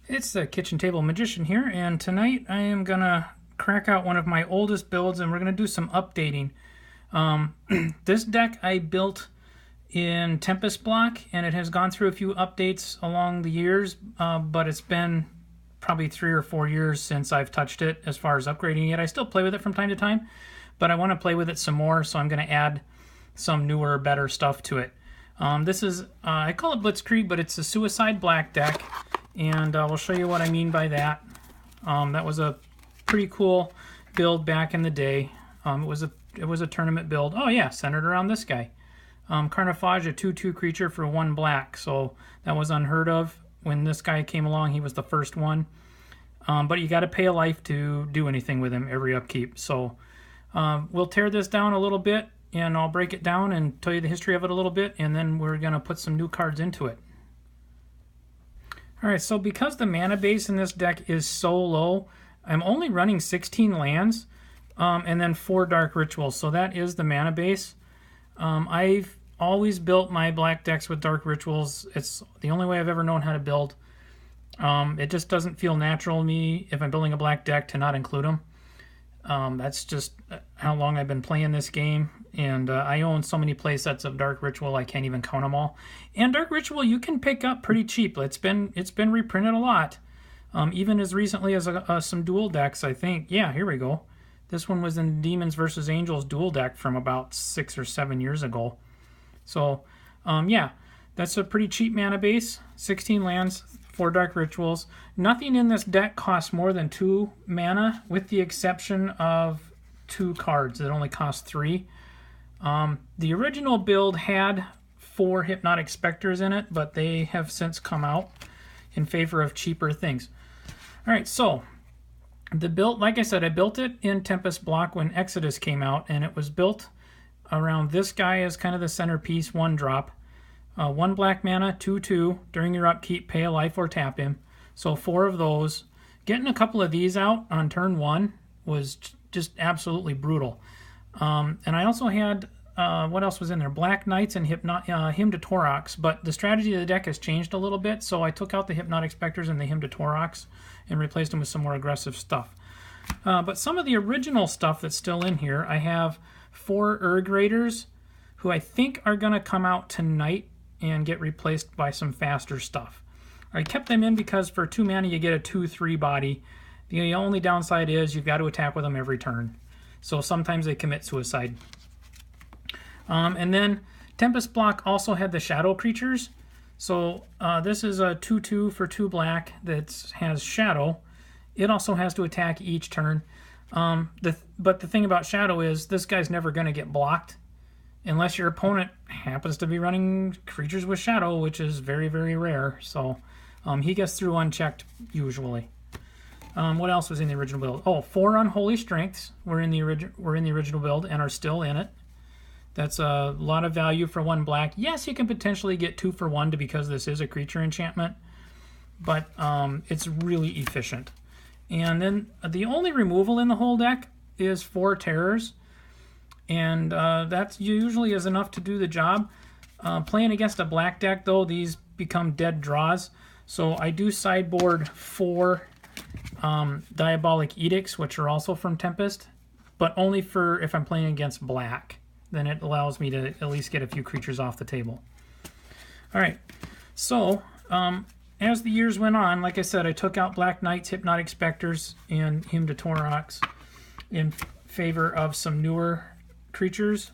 It's the Kitchen Table Magician here, and tonight I am gonna crack out one of my oldest builds, and we're gonna do some updating. This deck I built in Tempest Block, and it has gone through a few updates along the years, but it's been probably 3 or 4 years since I've touched it as far as upgrading it. I still play with it from time to time, but I want to play with it some more, so I'm going to add some newer, better stuff to it. This is, I call it Blitzkrieg, but it's a Suicide Black deck, and we'll show you what I mean by that. That was a pretty cool build back in the day. It was a tournament build. Oh yeah, centered around this guy. Carnifage, a 2/2 creature for 1 black, so that was unheard of. When this guy came along, he was the first one. But you got to pay a life to do anything with him every upkeep. So we'll tear this down a little bit, and I'll break it down and tell you the history of it a little bit, and then we're going to put some new cards into it. Alright, so because the mana base in this deck is so low, I'm only running 16 lands and then 4 Dark Rituals. So that is the mana base. I've always built my black decks with Dark Rituals. It's the only way I've ever known how to build. It just doesn't feel natural to me if I'm building a black deck to not include them. That's just how long I've been playing this game, and I own so many play sets of Dark Ritual I can't even count them all. And Dark Ritual you can pick up pretty cheap. It's been reprinted a lot, even as recently as some dual decks. I think, yeah, here we go. This one was in Demons vs. Angels dual deck from about 6 or 7 years ago. So, yeah, that's a pretty cheap mana base. 16 lands, 4 Dark Rituals. Nothing in this deck costs more than 2 mana, with the exception of 2 cards that only cost 3. The original build had 4 Hypnotic Specters in it, but they have since come out in favor of cheaper things. Alright, so the build, like I said, I built it in Tempest Block when Exodus came out, and it was built around this guy as kind of the centerpiece, 1 drop. 1 black mana, 2/2. During your upkeep, pay a life or tap him. So 4 of those. Getting a couple of these out on turn 1 was just absolutely brutal. And I also had, what else was in there? Black Knights and Hymn to Torox. But the strategy of the deck has changed a little bit, so I took out the Hypnotic Specters and the Hymn to Torox and replaced them with some more aggressive stuff. But some of the original stuff that's still in here, I have 4 Urg Raiders, who I think are going to come out tonight and get replaced by some faster stuff. I kept them in because for 2 mana you get a 2/3 body. The only downside is you've got to attack with them every turn. So sometimes they commit suicide. And then Tempest Block also had the Shadow Creatures. So this is a 2/2 for 2 black that has Shadow. It also has to attack each turn. But the thing about Shadow is this guy's never going to get blocked unless your opponent happens to be running creatures with Shadow, which is very, very rare. So he gets through unchecked usually. What else was in the original build? Oh, 4 Unholy Strengths were in the original build and are still in it. That's a lot of value for 1 black. Yes, you can potentially get 2 for 1 because this is a creature enchantment, but it's really efficient. And then the only removal in the whole deck is 4 Terrors. And that usually is enough to do the job. Playing against a black deck, though, these become dead draws. So I do sideboard 4 Diabolic Edicts, which are also from Tempest, but only for if I'm playing against black. Then it allows me to at least get a few creatures off the table. Alright, so as the years went on, like I said, I took out Black Knights, Hypnotic Specters, and Hymn to Torox in favor of some newer creatures.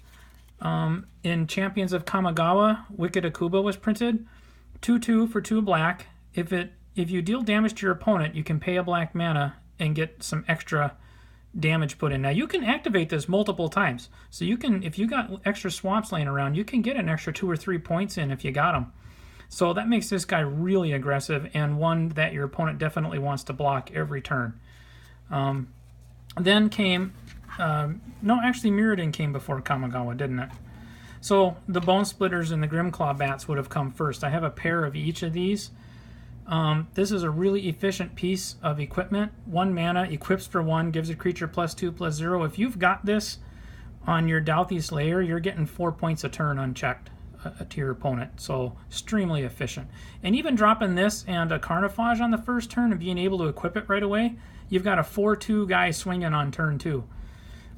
In Champions of Kamigawa, Wicked Akuba was printed. 2/2 for 2 black. If you deal damage to your opponent, you can pay a black mana and get some extra damage put in. Now you can activate this multiple times. So you can, if you got extra swamps laying around, you can get an extra 2 or 3 points in if you got them. So that makes this guy really aggressive and one that your opponent definitely wants to block every turn. Then came no, actually Mirrodin came before Kamigawa, didn't it? So the Bone Splitters and the Grimclaw Bats would have come first. I have a pair of each of these. This is a really efficient piece of equipment. 1 mana, equips for 1, gives a creature +2/+0. If you've got this on your Dauthi Slayer, you're getting 4 points a turn unchecked. to your opponent. So extremely efficient. And even dropping this and a Carnifage on the first turn and being able to equip it right away, you've got a 4/2 guy swinging on turn 2.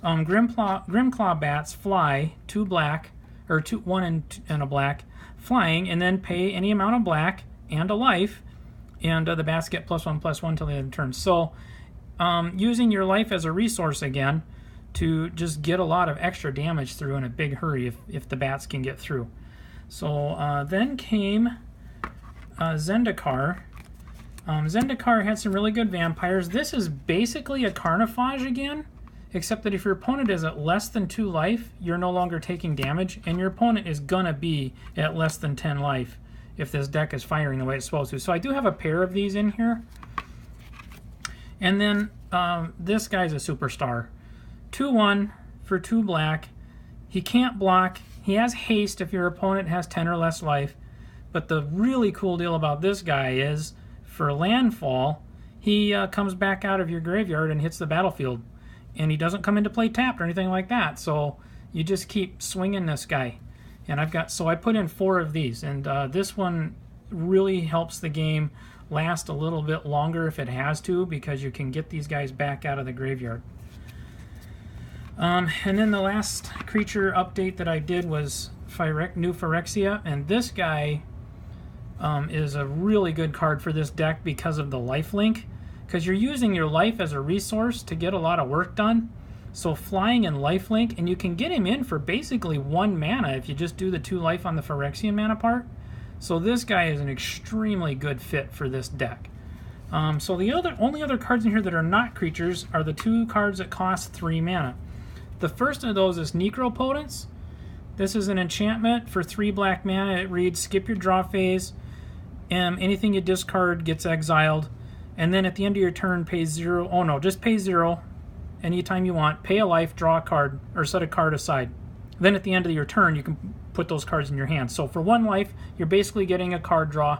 Grimclaw bats fly 2 black, or 1 and a black, flying, and then pay any amount of black and a life, and the bats get +1/+1 till the end of the turn. So using your life as a resource again to just get a lot of extra damage through in a big hurry if the bats can get through. So then came Zendikar. Zendikar had some really good vampires. This is basically a Carnifage again, except that if your opponent is at less than 2 life, you're no longer taking damage, and your opponent is gonna be at less than 10 life if this deck is firing the way it's supposed to. So I do have a pair of these in here. And then this guy's a superstar. 2/1 for 2 black. He can't block. He has haste if your opponent has 10 or less life. But the really cool deal about this guy is, for landfall, he comes back out of your graveyard and hits the battlefield. And he doesn't come into play tapped or anything like that. So you just keep swinging this guy. And I put in 4 of these. And this one really helps the game last a little bit longer if it has to, because you can get these guys back out of the graveyard. And then the last creature update that I did was New Phyrexia, and this guy is a really good card for this deck because of the lifelink, because you're using your life as a resource to get a lot of work done. So flying and lifelink, and you can get him in for basically 1 mana if you just do the 2 life on the Phyrexian mana part. So this guy is an extremely good fit for this deck. So the only other cards in here that are not creatures are the 2 cards that cost 3 mana. The first of those is Necropotence. This is an enchantment for 3 black mana. It reads, skip your draw phase, and anything you discard gets exiled. And then at the end of your turn, pay 0. Oh no, just pay 0 anytime you want. Pay a life, draw a card, or set a card aside. Then at the end of your turn, you can put those cards in your hand. So for 1 life, you're basically getting a card draw,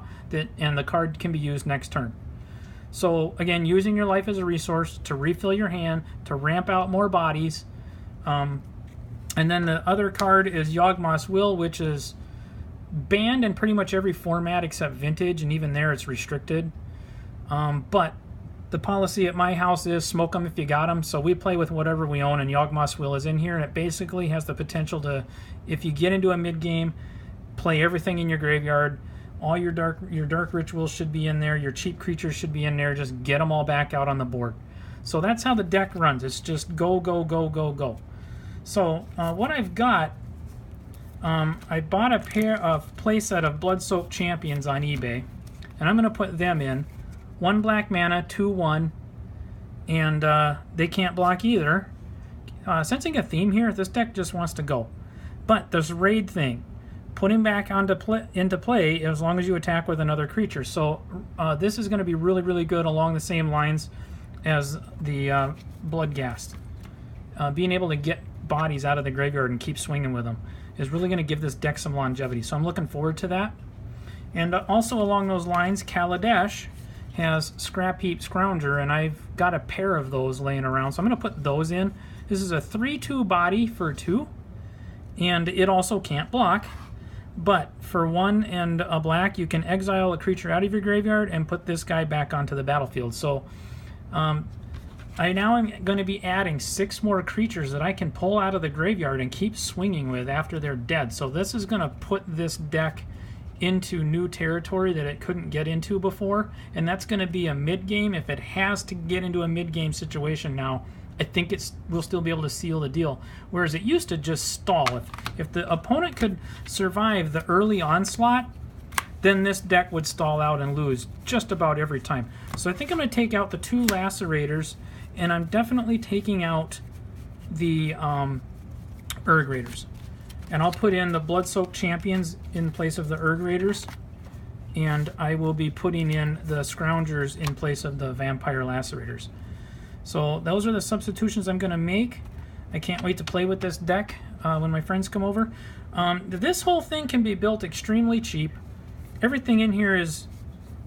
and the card can be used next turn. So again, using your life as a resource to refill your hand, to ramp out more bodies. And then the other card is Yawgmoth's Will, which is banned in pretty much every format except Vintage, and even there it's restricted. But the policy at my house is smoke them if you got them, so we play with whatever we own, and Yawgmoth's Will is in here, and it basically has the potential to, if you get into a mid-game, play everything in your graveyard. All your dark rituals should be in there, your cheap creatures should be in there, just get them all back out on the board. So that's how the deck runs. It's just go, go, go, go, go. So what I've got, I bought a playset of Blood-Soaked Champions on eBay, and I'm going to put them in. 1 black mana, 2/1, and they can't block either. Sensing a theme here, this deck just wants to go. But this raid thing, put him back into play as long as you attack with another creature. So this is going to be really, really good along the same lines as the Bloodghast. Being able to get bodies out of the graveyard and keep swinging with them is really going to give this deck some longevity. So I'm looking forward to that. And also along those lines, Kaladesh has Scrap Heap Scrounger, and I've got a pair of those laying around, so I'm going to put those in. This is a 3/2 body for 2, and it also can't block, but for 1 and a black, you can exile a creature out of your graveyard and put this guy back onto the battlefield. So I now am going to be adding 6 more creatures that I can pull out of the graveyard and keep swinging with after they're dead. So this is going to put this deck into new territory that it couldn't get into before, and that's going to be a mid-game. If it has to get into a mid-game situation now, I think we'll still be able to seal the deal, whereas it used to just stall. If the opponent could survive the early onslaught, then this deck would stall out and lose just about every time. So I think I'm going to take out the 2 Lacerators, and I'm definitely taking out the Urg Raiders. And I'll put in the Blood-Soaked Champions in place of the Urg Raiders, and I will be putting in the Scroungers in place of the Vampire Lacerators. So those are the substitutions I'm going to make. I can't wait to play with this deck when my friends come over. This whole thing can be built extremely cheap. Everything in here is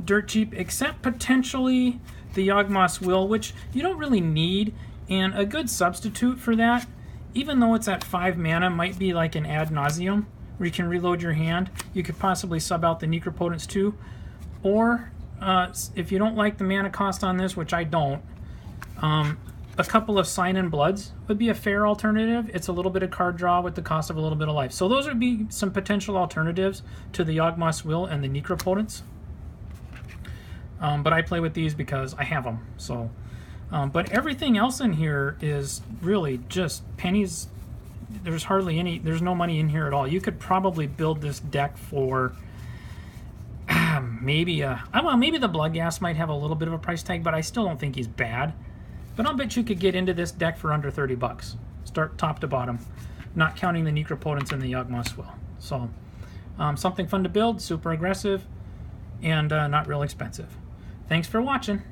dirt cheap, except potentially the Yawgmoth's Will, which you don't really need, and a good substitute for that, even though it's at 5 mana, might be like an Ad Nauseam, where you can reload your hand. You could possibly sub out the Necropotence too. Or, if you don't like the mana cost on this, which I don't, a couple of Sign-in Bloods would be a fair alternative. It's a little bit of card draw with the cost of a little bit of life. So those would be some potential alternatives to the Yawgmoth's Will and the Necropotence. But I play with these because I have them. So, but everything else in here is really just pennies. There's hardly any, there's no money in here at all. You could probably build this deck for maybe maybe the Bloodghast might have a little bit of a price tag, but I still don't think he's bad. But I'll bet you could get into this deck for under 30 bucks. Start top to bottom, not counting the Necropotence and the Yawgmoth's Will. So, something fun to build, super aggressive, and not real expensive. Thanks for watching.